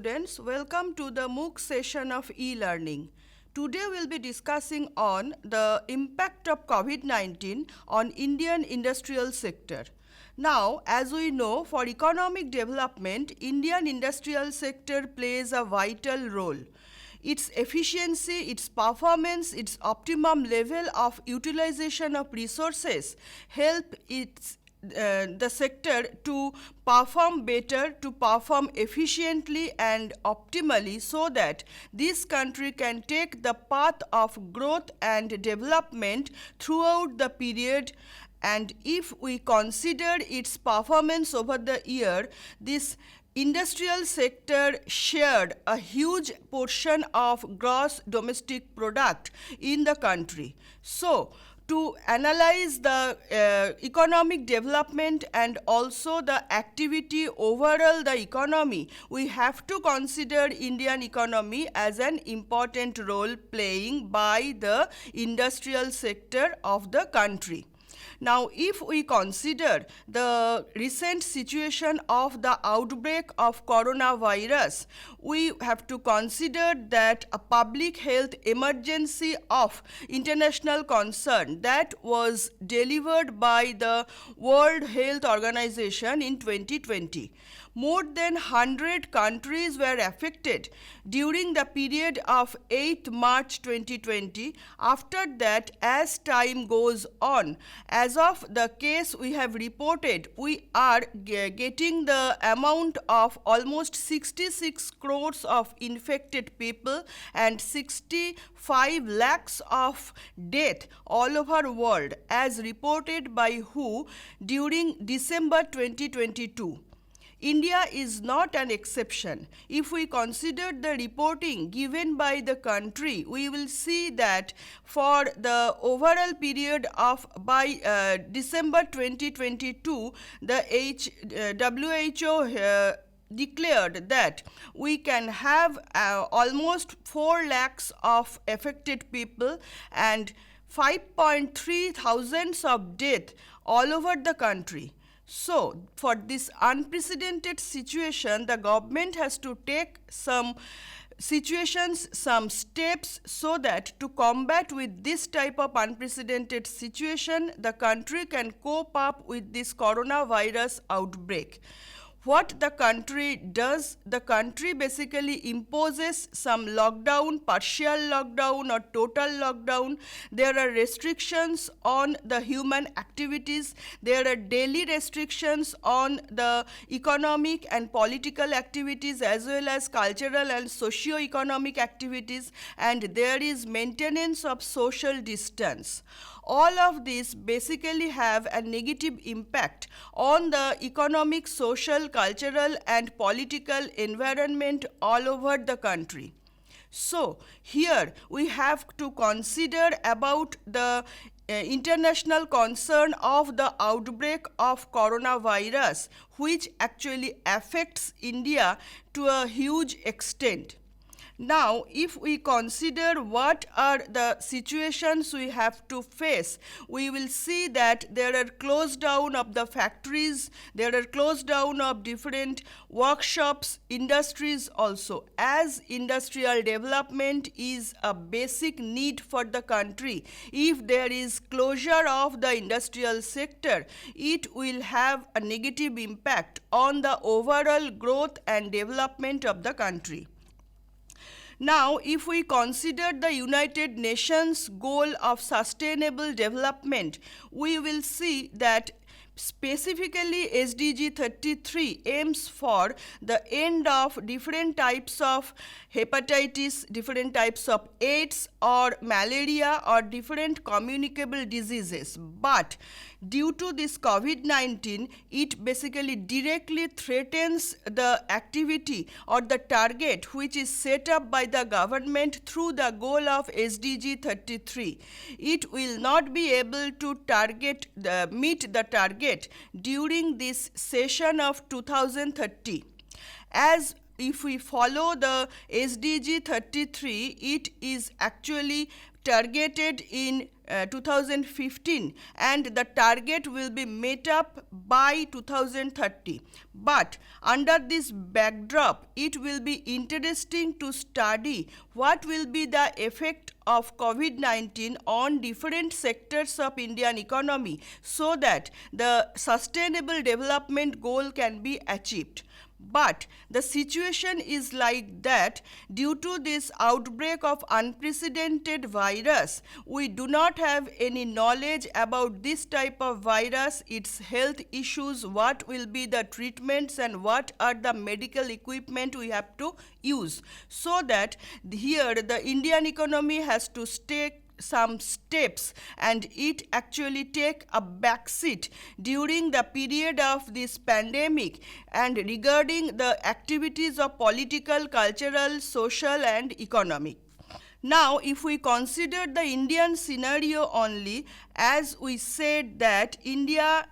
students, welcome to the MOOC session of e-learning. Today we'll be discussing on the impact of COVID-19 on Indian industrial sector. Now, as we know, for economic development, Indian industrial sector plays a vital role. Its efficiency, its performance, its optimum level of utilization of resources help the sector to perform better, to perform efficiently and optimally, so that this country can take the path of growth and development throughout the period. And if we consider its performance over the year, this industrial sector shared a huge portion of gross domestic product in the country. So, to analyze the economic development and also the activity overall the economy, we have to consider Indian economy as an important role playing by the industrial sector of the country. Now, if we consider the recent situation of the outbreak of coronavirus, we have to consider that a public health emergency of international concern that was delivered by the World Health Organization in 2020. More than 100 countries were affected during the period of 8th March 2020. After that, as time goes on, as of the case we have reported, we are getting the amount of almost 66 crores of infected people and 65 lakhs of death all over the world, as reported by WHO during December 2022. India is not an exception. If we consider the reporting given by the country, we will see that for the overall period of December 2022, the WHO declared that we can have almost 4 lakhs of affected people and 5.3 thousands of deaths all over the country. So, for this unprecedented situation, the government has to take some steps so that to combat with this type of unprecedented situation, the country can cope up with this coronavirus outbreak. What the country does, the country basically imposes some lockdown, partial lockdown or total lockdown. There are restrictions on the human activities. There are daily restrictions on the economic and political activities as well as cultural and socio-economic activities, and there is maintenance of social distance. All of these basically have a negative impact on the economic, social, cultural and political environment all over the country. So, here we have to consider about the international concern of the outbreak of coronavirus, which actually affects India to a huge extent. Now, if we consider what are the situations we have to face, we will see that there are closed down of the factories, there are closed down of different workshops, industries also. As industrial development is a basic need for the country, if there is closure of the industrial sector, it will have a negative impact on the overall growth and development of the country. Now, if we consider the United Nations goal of sustainable development, we will see that specifically SDG 33 aims for the end of different types of hepatitis, different types of AIDS or malaria or different communicable diseases. But due to this COVID-19, it basically directly threatens the activity or the target which is set up by the government through the goal of SDG 33. It will not be able to meet the target during this session of 2030. As if we follow the SDG 33, it is actually targeted in 2015, and the target will be met up by 2030. But under this backdrop, it will be interesting to study what will be the effect of COVID-19 on different sectors of Indian economy, so that the sustainable development goal can be achieved. But the situation is like that due to this outbreak of unprecedented virus, we do not have any knowledge about this type of virus, its health issues, what will be the treatments, and what are the medical equipment we have to use. So that here the Indian economy has to stay some steps, and it actually take a backseat during the period of this pandemic, and regarding the activities of political, cultural, social and economic. Now, if we consider the Indian scenario only, as we said that India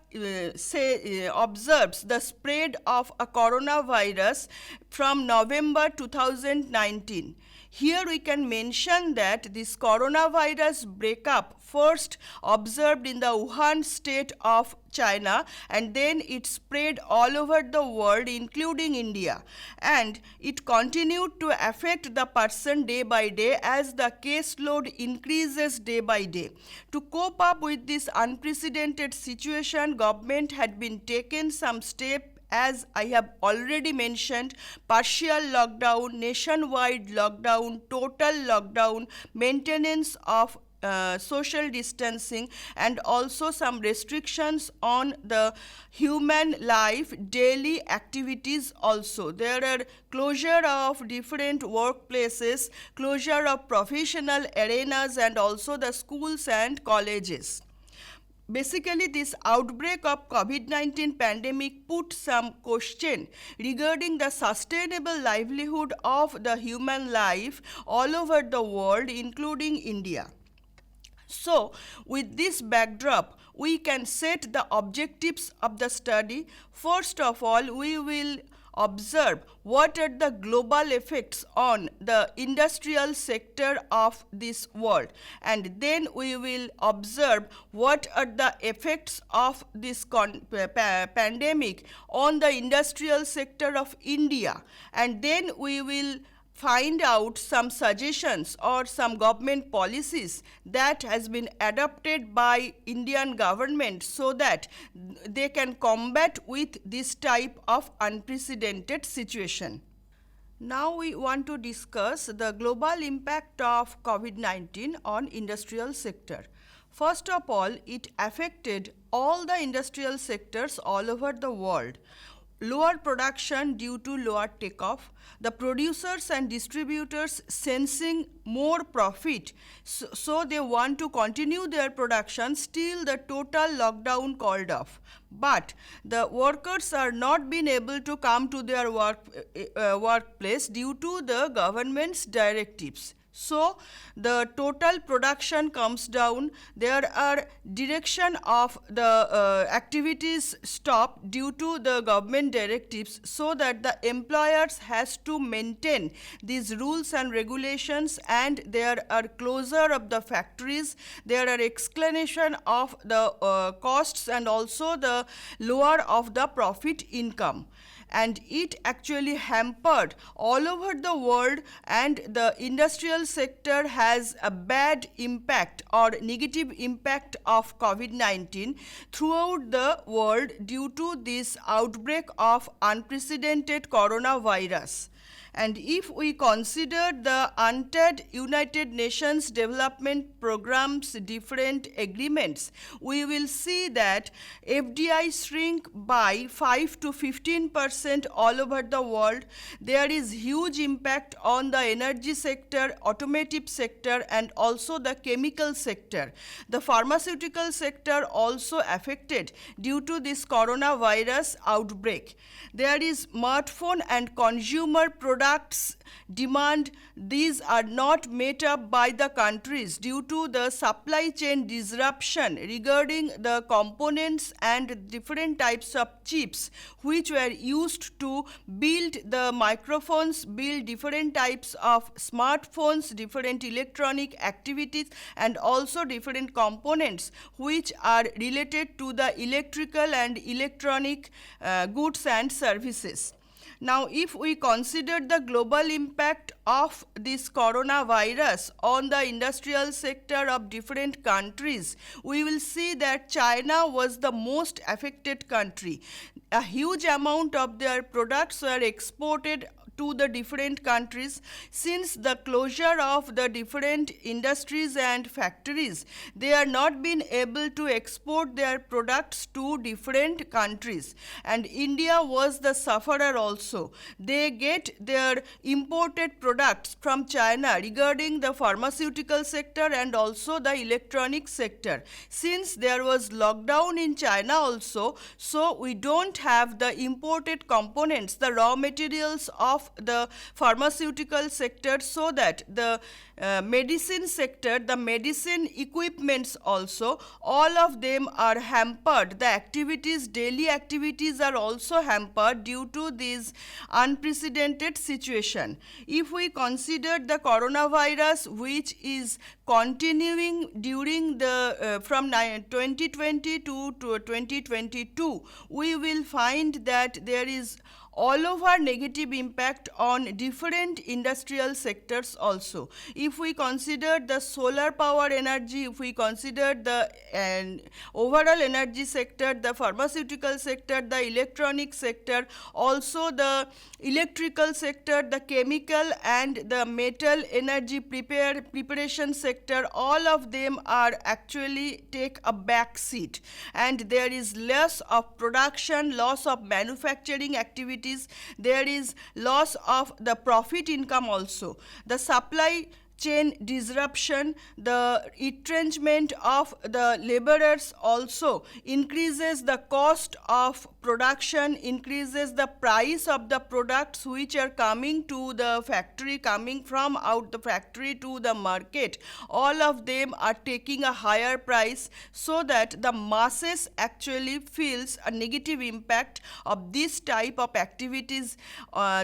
observes the spread of a coronavirus from November 2019. Here we can mention that this coronavirus breakup first observed in the Wuhan state of China, and then it spread all over the world including India, and it continued to affect the person day by day as the caseload increases day by day. To cope up with this unprecedented situation, government had been taken some steps, as I have already mentioned: partial lockdown, nationwide lockdown, total lockdown, maintenance of social distancing, and also some restrictions on the human life, daily activities also. There are closure of different workplaces, closure of professional arenas, and also the schools and colleges. Basically, this outbreak of COVID-19 pandemic put some question regarding the sustainable livelihood of the human life all over the world, including India. So, with this backdrop, we can set the objectives of the study. First of all, we will observe what are the global effects on the industrial sector of this world, and then we will observe what are the effects of this pandemic on the industrial sector of India, and then we will find out some suggestions or some government policies that has been adopted by Indian government so that they can combat with this type of unprecedented situation. Now we want to discuss the global impact of COVID-19 on industrial sector. First of all, it affected all the industrial sectors all over the world. Lower production due to lower takeoff, the producers and distributors sensing more profit, so they want to continue their production, still the total lockdown called off. But the workers are not being able to come to their workplace due to the government's directives. So the total production comes down. There are direction of the activities stopped due to the government directives, so that the employers has to maintain these rules and regulations, and there are closure of the factories. There are explanation of the costs, and also the lower of the profit income. And it actually hampered all over the world, and the industrial sector has a bad impact or negative impact of COVID-19 throughout the world due to this outbreak of unprecedented coronavirus. And if we consider the UNTAD, United Nations Development Program's different agreements, we will see that FDI shrink by 5 to 15% all over the world. There is huge impact on the energy sector, automotive sector, and also the chemical sector. The pharmaceutical sector also affected due to this coronavirus outbreak. There is smartphone and consumer products demand, these are not met up by the countries due to the supply chain disruption regarding the components and different types of chips which were used to build the microphones, build different types of smartphones, different electronic activities, and also different components which are related to the electrical and electronic goods and services. Now, if we consider the global impact of this coronavirus on the industrial sector of different countries, we will see that China was the most affected country. A huge amount of their products were exported to the different countries. Since the closure of the different industries and factories, they are not been able to export their products to different countries, and India was the sufferer also. They get their imported products from China regarding the pharmaceutical sector and also the electronic sector. Since there was lockdown in China also, so we don't have the imported components, the raw materials of the pharmaceutical sector, so that the medicine sector, the medicine equipments also, all of them are hampered. The activities, daily activities are also hampered due to this unprecedented situation. If we consider the coronavirus which is continuing during the from 2020 to 2022, we will find that there is all over negative impact on different industrial sectors also. If we consider the solar power energy, if we consider the overall energy sector, the pharmaceutical sector, the electronic sector, also the electrical sector, the chemical and the metal energy preparation sector, all of them are actually take a back seat, and there is loss of production, loss of manufacturing activities, there is loss of the profit income also. The supply chain disruption, the retrenchment of the laborers also increases the cost of production, increases the price of the products which are coming to the factory, coming from out the factory to the market. All of them are taking a higher price, so that the masses actually feels a negative impact of this type of activities.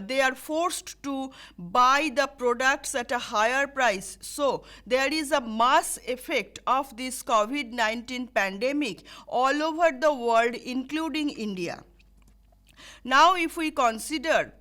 They are forced to buy the products at a higher price. So there is a mass effect of this COVID-19 pandemic all over the world, including India. Now, if we consider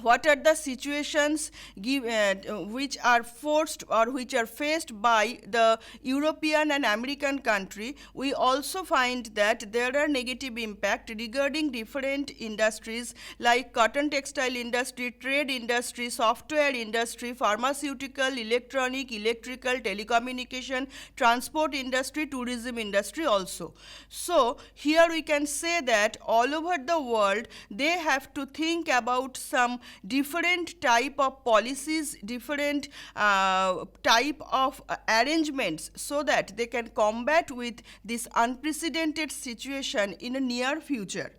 what are the situations which are forced or which are faced by the European and American country, we also find that there are negative impact regarding different industries like cotton textile industry, trade industry, software industry, pharmaceutical, electronic, electrical, telecommunication, transport industry, tourism industry also. So here we can say that all over the world they have to think about some different type of policies, different type of arrangements, so that they can combat with this unprecedented situation in a near future.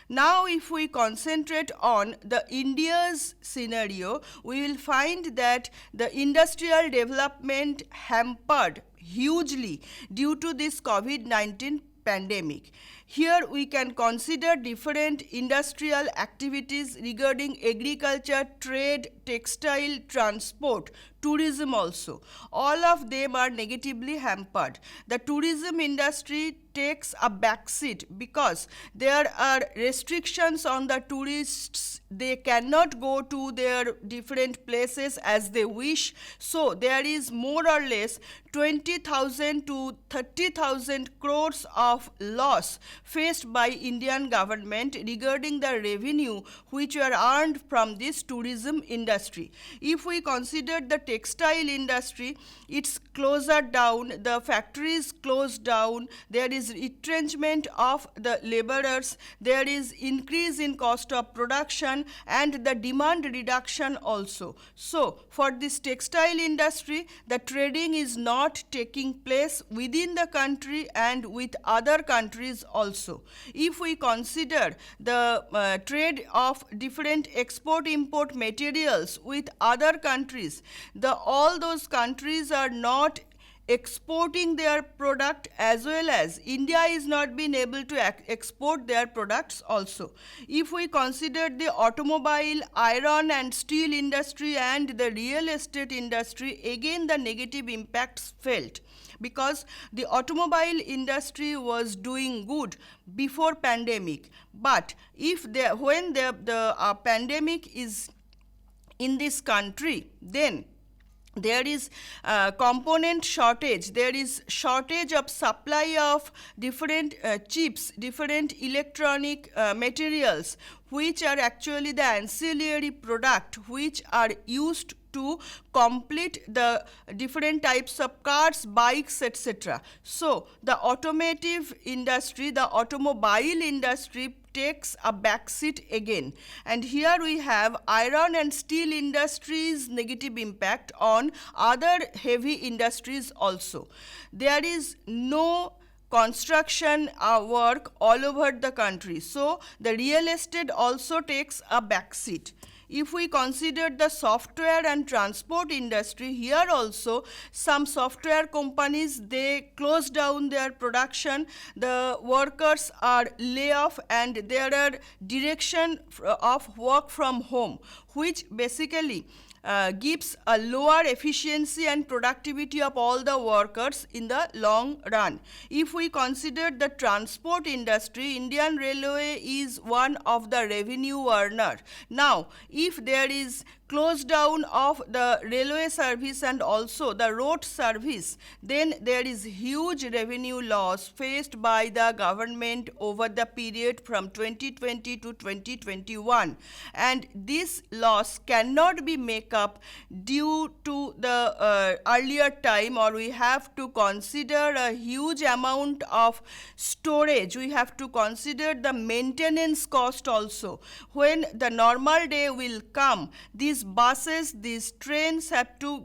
Now, if we concentrate on the India's scenario, we will find that the industrial development hampered hugely due to this COVID-19 pandemic. Here we can consider different industrial activities regarding agriculture, trade, textile, transport, tourism also. All of them are negatively hampered. The tourism industry takes a backseat because there are restrictions on the tourists. They cannot go to their different places as they wish. So there is more or less 20,000 to 30,000 crores of loss faced by Indian government regarding the revenue which were earned from this tourism industry. If we consider the textile industry, it's closer down, the factories closed down, there is retrenchment of the laborers, there is increase in cost of production and the demand reduction also. So for this textile industry, the trading is not taking place within the country and with other countries also. also. If we consider the trade of different export-import materials with other countries, all those countries are not exporting their product, as well as India is not being able to export their products also. If we consider the automobile, iron and steel industry and the real estate industry, again the negative impacts felt, because the automobile industry was doing good before pandemic, but when the pandemic is in this country, then there is component shortage, there is shortage of supply of different chips, different electronic materials, which are actually the ancillary product which are used to complete the different types of cars, bikes, etc. So the automotive industry, the automobile industry takes a backseat again. And here we have iron and steel industries' negative impact on other heavy industries also. There is no construction work all over the country, so the real estate also takes a backseat. If we consider the software and transport industry, here also some software companies, they close down their production, the workers are laid off, and there are direction of work from home, which basically gives a lower efficiency and productivity of all the workers in the long run. If we consider the transport industry, Indian Railway is one of the revenue earner. Now, if there is close down of the railway service and also the road service, then there is huge revenue loss faced by the government over the period from 2020 to 2021, and this loss cannot be made up due to the earlier time, or we have to consider a huge amount of storage, we have to consider the maintenance cost also. When the normal day will come, these buses, these trains have to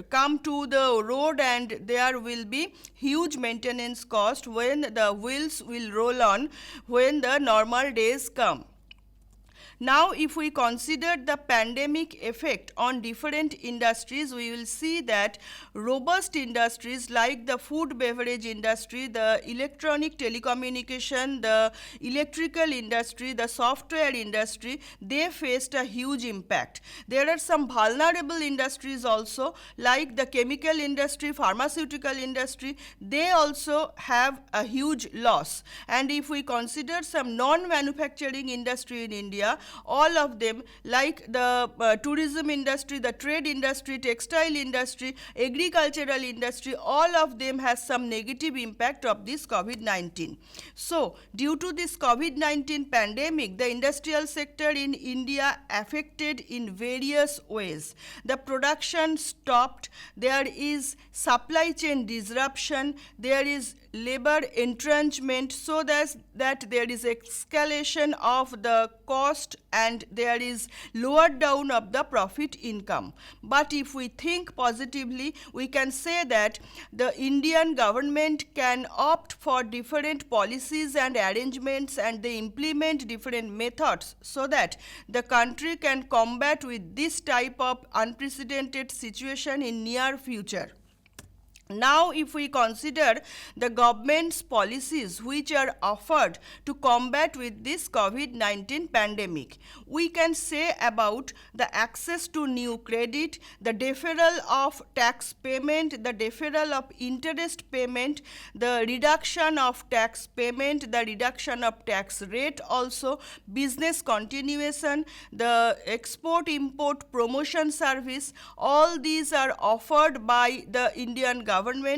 come to the road, and there will be huge maintenance cost when the wheels will roll on when the normal days come. Now, if we consider the pandemic effect on different industries, we will see that robust industries like the food beverage industry, the electronic telecommunication, the electrical industry, the software industry, they faced a huge impact. There are some vulnerable industries also like the chemical industry, pharmaceutical industry, they also have a huge loss. And if we consider some non-manufacturing industry in India, all of them like the tourism industry, the trade industry, textile industry, agricultural industry, all of them has some negative impact of this COVID-19. So, due to this COVID-19 pandemic, the industrial sector in India affected in various ways. The production stopped, there is supply chain disruption, there is labor entrenchment, so that there is escalation of the cost and there is lower down of the profit income. But if we think positively, we can say that the Indian government can opt for different policies and arrangements, and they implement different methods so that the country can combat with this type of unprecedented situation in near future. Now, if we consider the government's policies which are offered to combat with this COVID-19 pandemic, we can say about the access to new credit, the deferral of tax payment, the deferral of interest payment, the reduction of tax payment, the reduction of tax rate also, business continuation, the export-import promotion service, all these are offered by the Indian government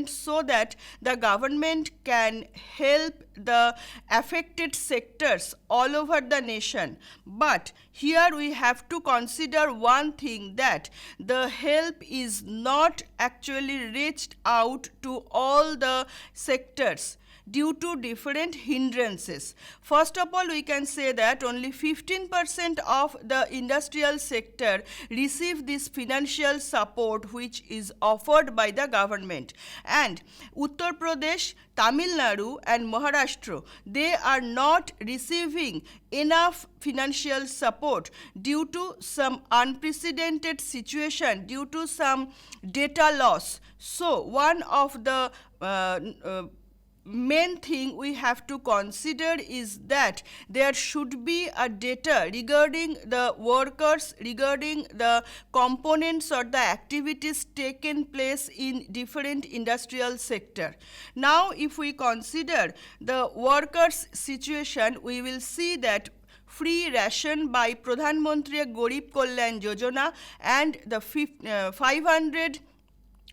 so that the government can help the affected sectors all over the nation. But here we have to consider one thing, that the help is not actually reached out to all the sectors. due to different hindrances. First of all, we can say that only 15% of the industrial sector receive this financial support which is offered by the government. And Uttar Pradesh, Tamil Nadu and Maharashtra, they are not receiving enough financial support due to some unprecedented situation, due to some data loss. So one of the main thing we have to consider is that there should be a data regarding the workers, regarding the components or the activities taken place in different industrial sector. Now if we consider the workers situation, we will see that free ration by Pradhan Mantri Garib Kalyan Yojana and the 500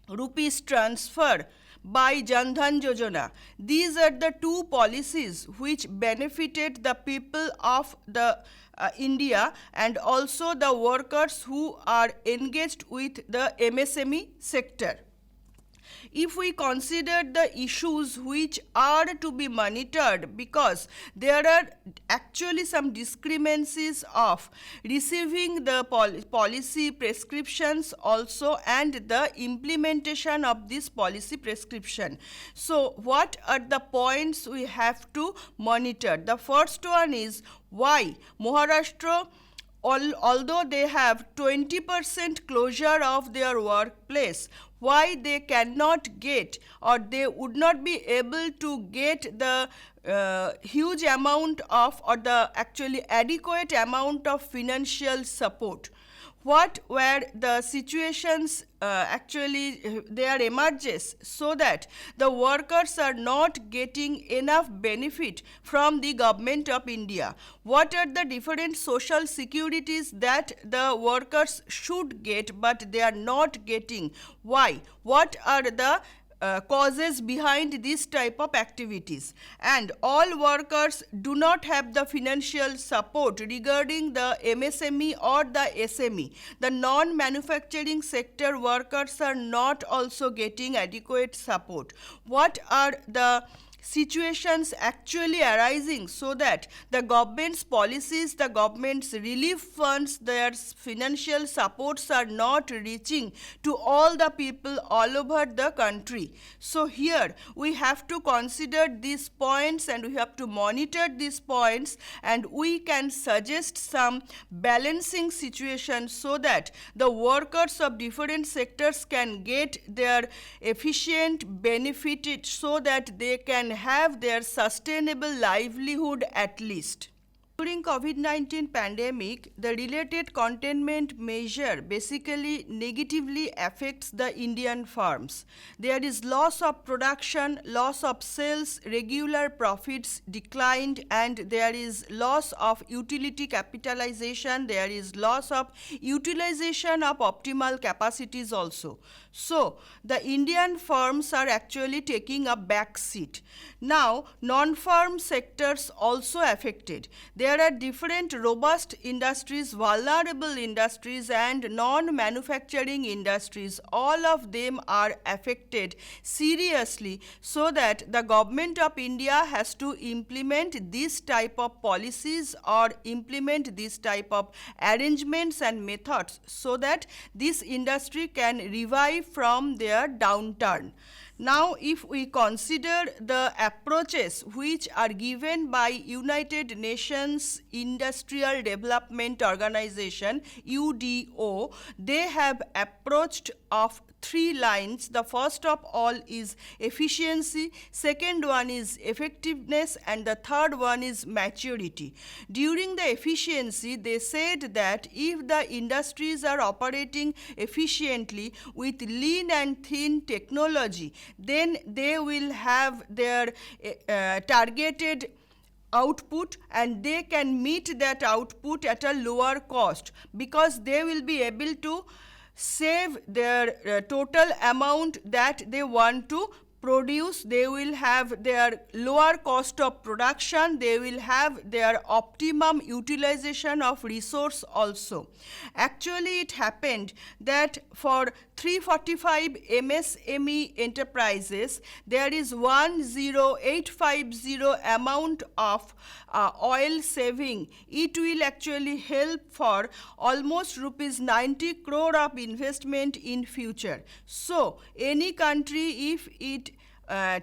rupees transfer by Jan Dhan Yojana. These are the two policies which benefited the people of the India and also the workers who are engaged with the MSME sector. If we consider the issues which are to be monitored, because there are actually some discrepancies of receiving the policy prescriptions also and the implementation of this policy prescription. So what are the points we have to monitor? The first one is why Maharashtra, although they have 20% closure of their workplace, why they cannot get or they would not be able to get the huge amount of or the actually adequate amount of financial support. What were the situations there emerges so that the workers are not getting enough benefit from the government of India? What are the different social securities that the workers should get but they are not getting? Why? What are the causes behind this type of activities? And all workers do not have the financial support regarding the MSME or the SME. The non-manufacturing sector workers are not also getting adequate support. What are the situations actually arising so that the government's policies, the government's relief funds, their financial supports are not reaching to all the people all over the country? So here we have to consider these points and we have to monitor these points and we can suggest some balancing situation so that the workers of different sectors can get their efficient benefit so that they can have their sustainable livelihood at least. During COVID-19 pandemic, the related containment measure basically negatively affects the Indian farms. There is loss of production, loss of sales, regular profits declined, and there is loss of utility capitalization, there is loss of utilization of optimal capacities also. So, the Indian firms are actually taking a back seat. Now, non-farm sectors also affected. There are different robust industries, vulnerable industries and non-manufacturing industries. All of them are affected seriously so that the government of India has to implement this type of policies or implement this type of arrangements and methods so that this industry can revive from their downturn. Now, if we consider the approaches which are given by United Nations Industrial Development Organization, UDO, they have approached of three lines. The first of all is efficiency, second one is effectiveness, and the third one is maturity. During the efficiency, they said that if the industries are operating efficiently with lean and thin technology, then they will have their targeted output and they can meet that output at a lower cost because they will be able to save their total amount that they want to produce, they will have their lower cost of production, they will have their optimum utilization of resource also. Actually, it happened that for 345 MSME enterprises, there is 10850 amount of oil saving. It will actually help for almost rupees 90 crore of investment in future. So any country, if it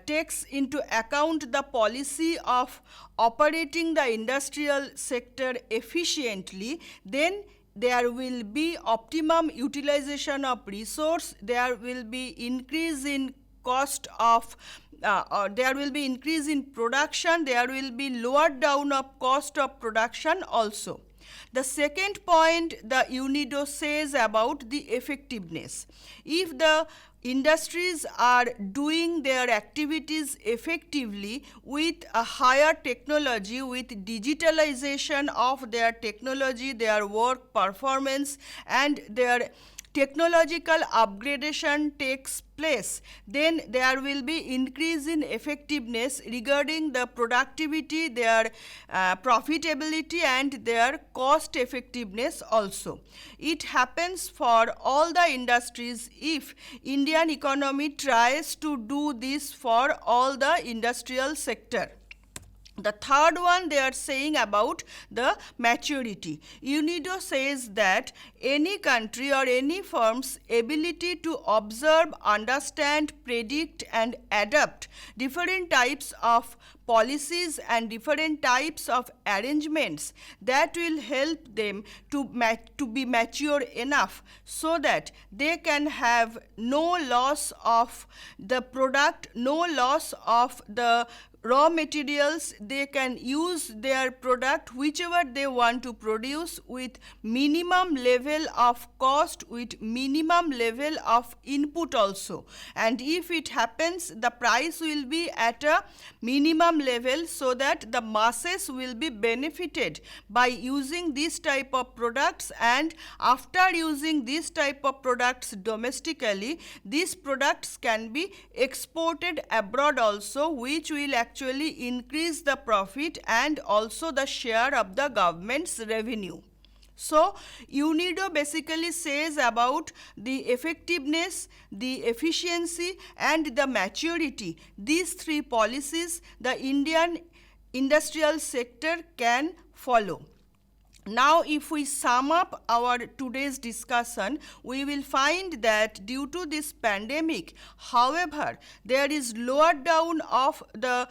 takes into account the policy of operating the industrial sector efficiently, then there will be optimum utilization of resource, there will be increase in cost of there will be increase in production, there will be lower down of cost of production also. The second point the UNIDO says about the effectiveness. If the industries are doing their activities effectively with a higher technology, with digitalization of their technology, their work performance, and their technological upgradation takes place, then there will be increase in effectiveness regarding the productivity, their profitability, and their cost effectiveness also. It happens for all the industries if Indian economy tries to do this for all the industrial sector. The third one, they are saying about the maturity. UNIDO says that any country or any firm's ability to observe, understand, predict, and adapt different types of policies and different types of arrangements, that will help them to be mature enough so that they can have no loss of the product, no loss of the raw materials. They can use their product whichever they want to produce with minimum level of cost, with minimum level of input also. And if it happens, the price will be at a minimum level so that the masses will be benefited by using this type of products. And after using this type of products domestically, these products can be exported abroad also, which will actually increase the profit and also the share of the government's revenue. So UNIDO basically says about the effectiveness, the efficiency, and the maturity. These three policies the Indian industrial sector can follow. Now, if we sum up our today's discussion, we will find that due to this pandemic, however, there is lower down of the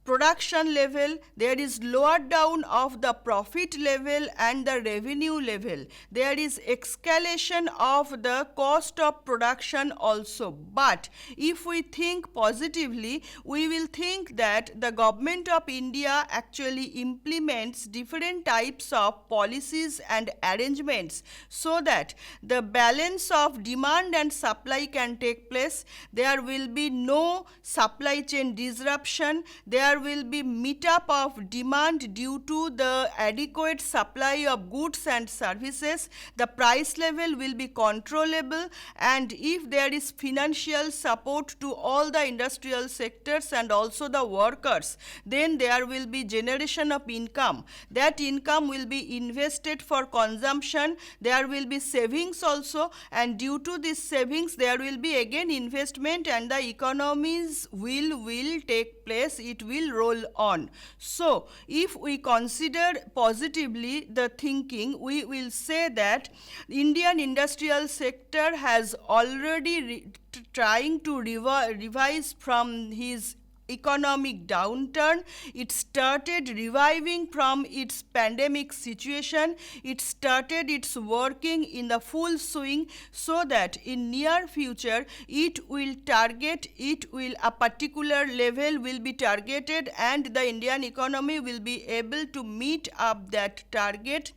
production level, there is lower down of the profit level and the revenue level. There is escalation of the cost of production also. But if we think positively, we will think that the government of India actually implements different types of policies and arrangements so that the balance of demand and supply can take place. There will be no supply chain disruption. There will be meetup of demand due to the adequate supply of goods and services. The price level will be controllable, and if there is financial support to all the industrial sectors and also the workers, then there will be generation of income. That income will be invested for consumption. There will be savings also, and due to this savings there will be again investment, and the economies will take place. It will roll on. So if we consider positively the thinking, we will say that Indian industrial sector has already trying to revise from his economic downturn. It started reviving from its pandemic situation. It started its working in the full swing so that in near future it will target, a particular level will be targeted, and the Indian economy will be able to meet up that target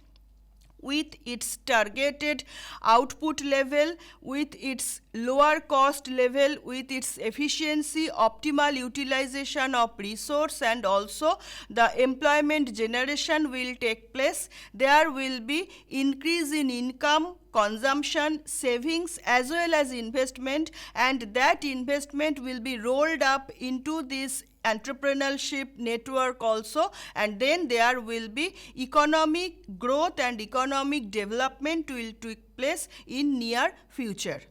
with its targeted output level, with its lower cost level with its efficiency, optimal utilization of resource, and also the employment generation will take place. There will be increase in income, consumption, savings as well as investment, and that investment will be rolled up into this entrepreneurship network also, and then there will be economic growth and economic development will take place in near future.